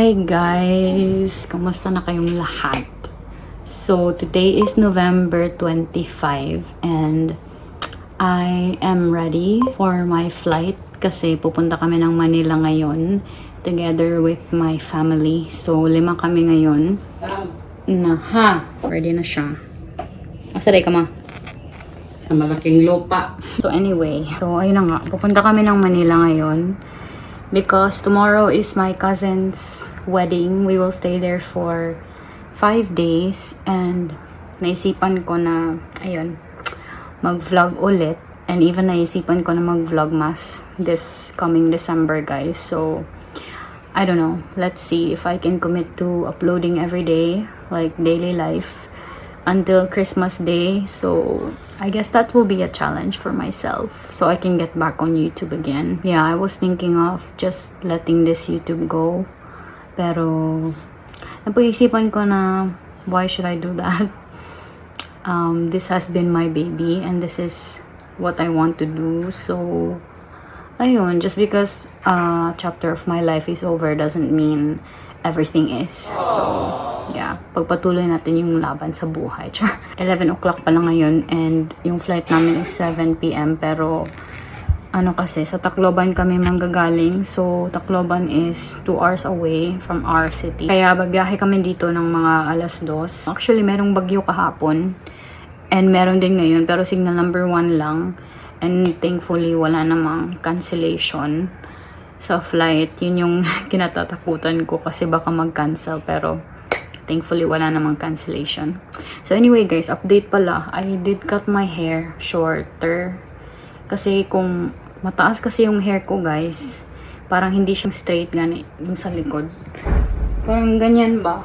Hi guys! Kamusta na kayong lahat? So, today is November 25 and I am ready for my flight kasi pupunta kami ng Manila ngayon together with my family. So, 5 kami ngayon. Ready na siya. Asaray ka ma? Sa malaking lupa. So, anyway. So, ayun na nga. Pupunta kami ng Manila ngayon. Because tomorrow is my cousin's wedding. We will stay there for 5 days. And naisipan ko na, ayun, mag-vlog ulit. And even naisipan ko na mag-vlogmas this coming December, guys. So, I don't know. Let's see if I can commit to uploading every day, like daily life, until Christmas Day. So, I guess that will be a challenge for myself so I can get back on YouTube again. Yeah, I was thinking of just letting this YouTube go. Pero, napag-isipan ko na, why should I do that? This has been my baby and this is what I want to do. So, ayun, just because a chapter of my life is over doesn't mean everything is. So, yeah, pagpatuloy natin yung laban sa buhay. 11 o'clock pa lang ngayon and yung flight namin is 7 p.m. Pero, ano kasi, sa Tacloban kami manggagaling. So, Tacloban is 2 hours away from our city. Kaya, babiyahe kami dito ng mga 2:00. Actually, merong bagyo kahapon. And meron din ngayon, pero signal number 1 lang. And thankfully, wala namang cancellation sa flight. Yun yung kinatatakutan ko kasi baka mag-cancel. Pero, thankfully, wala namang cancellation. So, anyway, guys, update pala. I did cut my hair shorter. Kasi kung mataas kasi yung hair ko, guys, parang hindi siya straight gani yung sa likod. Parang ganyan ba?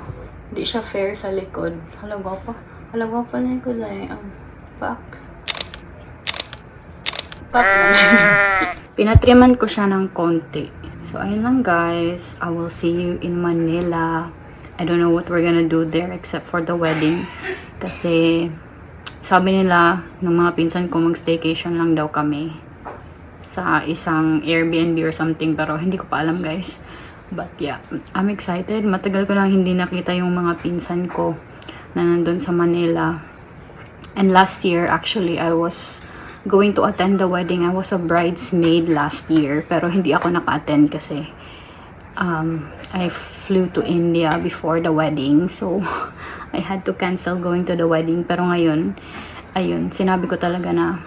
Hindi siya fair sa likod. Halaga pa. Halaga pa na yung kulay. Pak. Pinatriman ko siya ng konti. So, ayun lang guys. I will see you in Manila. I don't know what we're gonna do there except for the wedding. Kasi, sabi nila, ng mga pinsan ko, mag-staycation lang daw kami. Sa isang Airbnb or something. Pero, hindi ko pa alam guys. But yeah, I'm excited. Matagal ko lang hindi nakita yung mga pinsan ko na nandun sa Manila. And last year, actually, I was going to attend the wedding. I was a bridesmaid last year, pero hindi ako naka-attend kasi I flew to India before the wedding, so I had to cancel going to the wedding. Pero ngayon, ayun, sinabi ko talaga na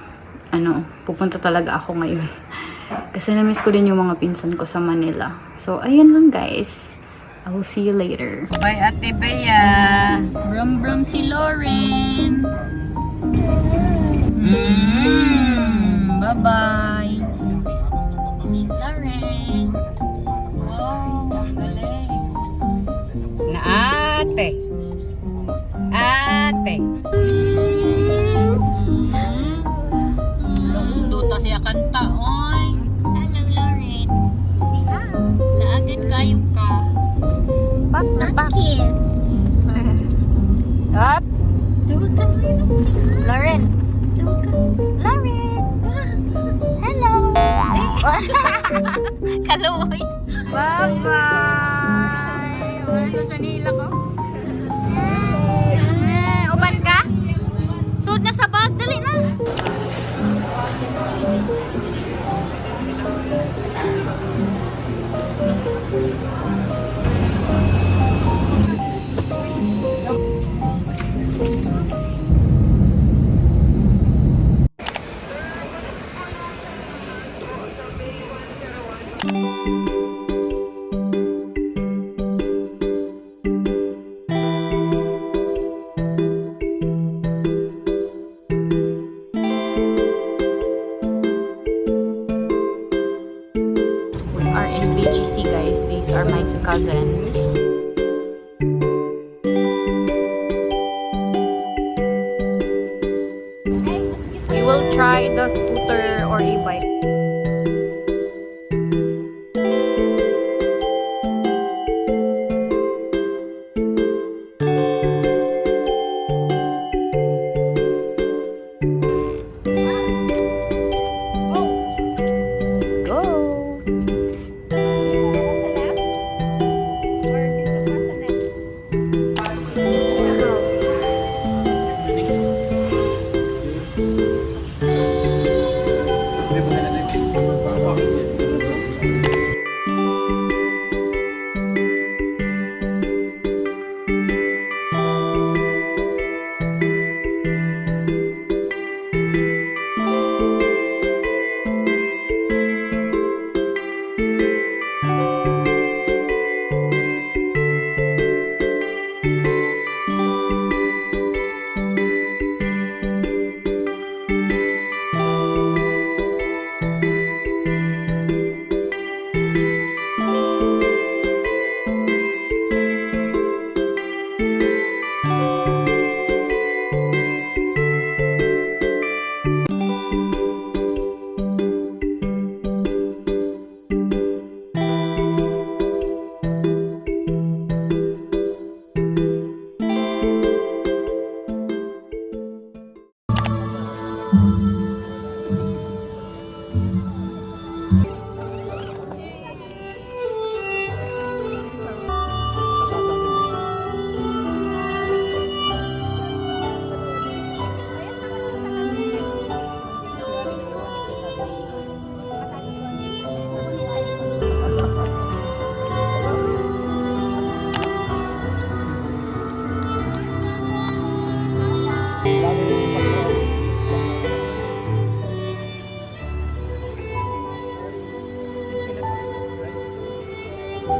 pupunta talaga ako ngayon kasi na-miss ko din yung mga pinsan ko sa Manila. So ayun lang guys, I will see you later. Bye, Ate Bea. Brum brum si Lauren. Bye-bye. Lauren. Wow, ang galing. Na ate. Ate. Duta siya kanta, oy. Hello, Lauren. Say hi. Laagad kayo ka. Pas na pa. Kiss. Up. Lauren. Lauren. Hello. Kaloy. Bye-bye. Wala sa chanila ko. Uban ka? Suod na sa bag. Dali na. In BGC guys, these are my cousins. We will try the scooter or e-bike. Let's go.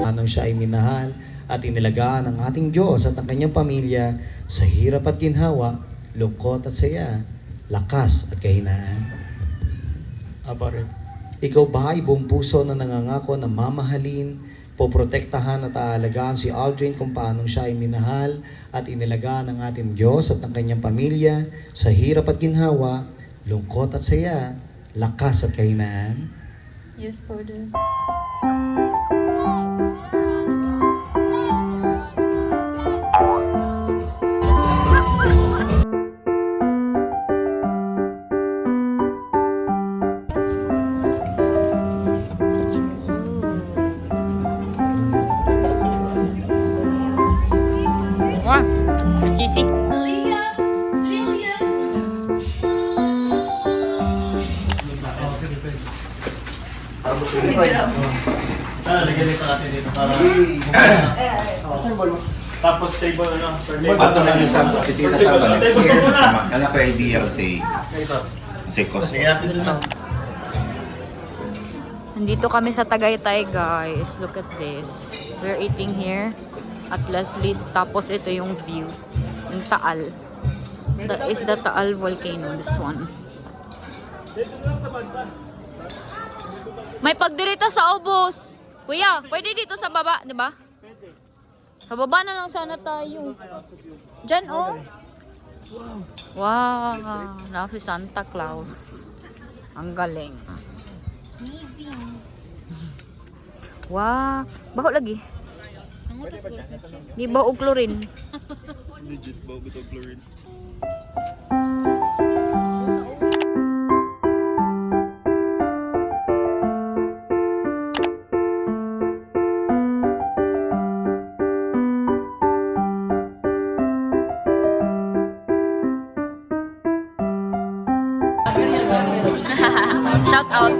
Anong siya ay minahal at inilagaan ng ating Diyos at ang kanyang pamilya sa hirap at ginhawa, lungkot at saya, lakas at kahinaan. Abarit. Ikaw ba ay buong puso na nangangako na mamahalin, poprotektahan at aalagaan si Aldrin kung paanong siya ay minahal at inilagaan ng ating Diyos at ng kanyang pamilya sa hirap at ginhawa, lungkot at saya, lakas at kahinaan? Yes, Father. Wah, cheesy. Lagyan dito natin dito para tapos table ano per table. Ato na yung sa opisina sa next year. Anak ko idea ko si Costa. Sige natin dun na. Nandito kami sa Tagaytay, guys. Look at this. We're eating here at Leslie's. Tapos ito yung view. Yung Taal. That is the Taal volcano, this one. May pagdirita sa ubos. Kuya, pwede dito sa baba, di ba? Sa baba na lang sana tayo. Diyan, oh. Wow. Na si Santa Claus. Ang galing. Wow. Baho lagi. Di ba og chlorine? Legit ba bitaw chlorine? Shout out.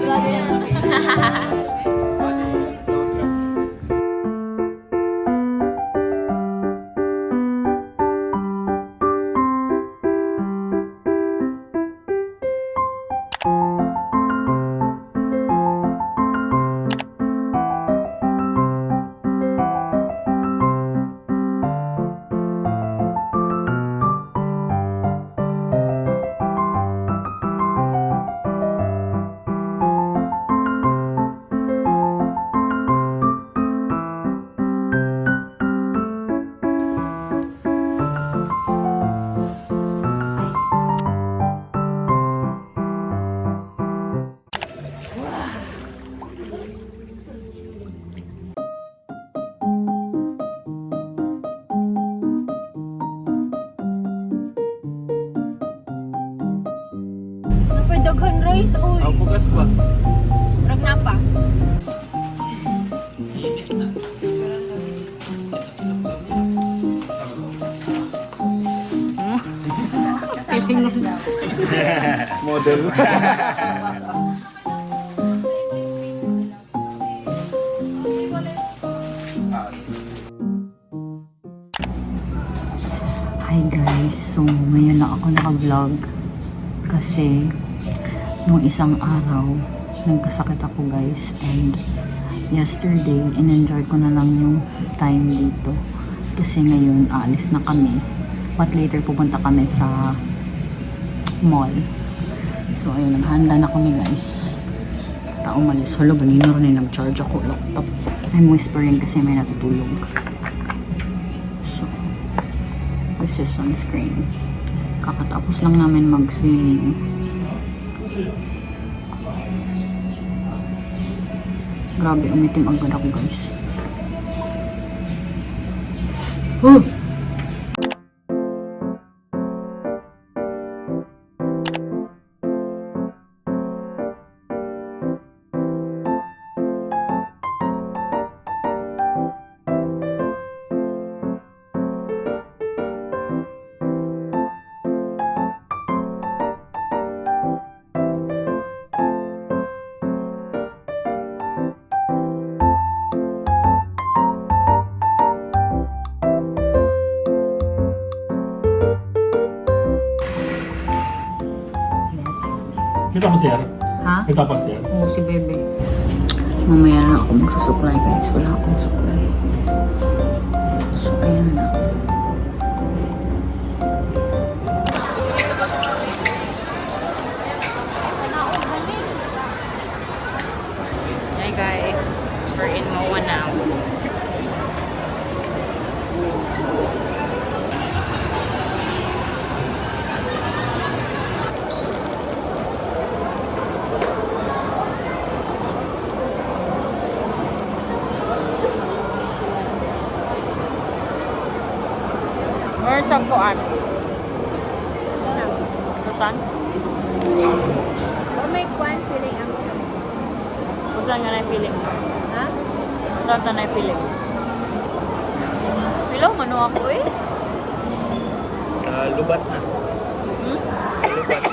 Napay daghan rice, oy. Ang bugas ba? Rag na pa. Inis na. Feeling mo. Model. Hi guys, so ngayon lang ako naka-vlog kasi nung isang araw nagkasakit ako guys, and yesterday in-enjoy ko na lang yung time dito kasi ngayon aalis na kami, but later pupunta kami sa mall. So ayun, naghanda na kami guys para umalis. Hala, ganino rin nag-charge ako laptop. I'm whispering kasi may natutulog. So this is sunscreen. Kakatapos lang namin mag-swimming. Grabe, umitim agad ako guys. Yes. Kita mo siya? Ha? Kita pa siya? Oo, si Bebe. Mamaya na ako magsusuklay guys. Wala akong suklay. So, ayan na. Hi guys. We're in MOA now. Meron siyang kuan. Kusan? May kwan feeling ang Kusan nga na yung feeling. ha? Kusan ka na yung feeling. Hello, mano ako eh. Lubat na. Hmm? Lubat.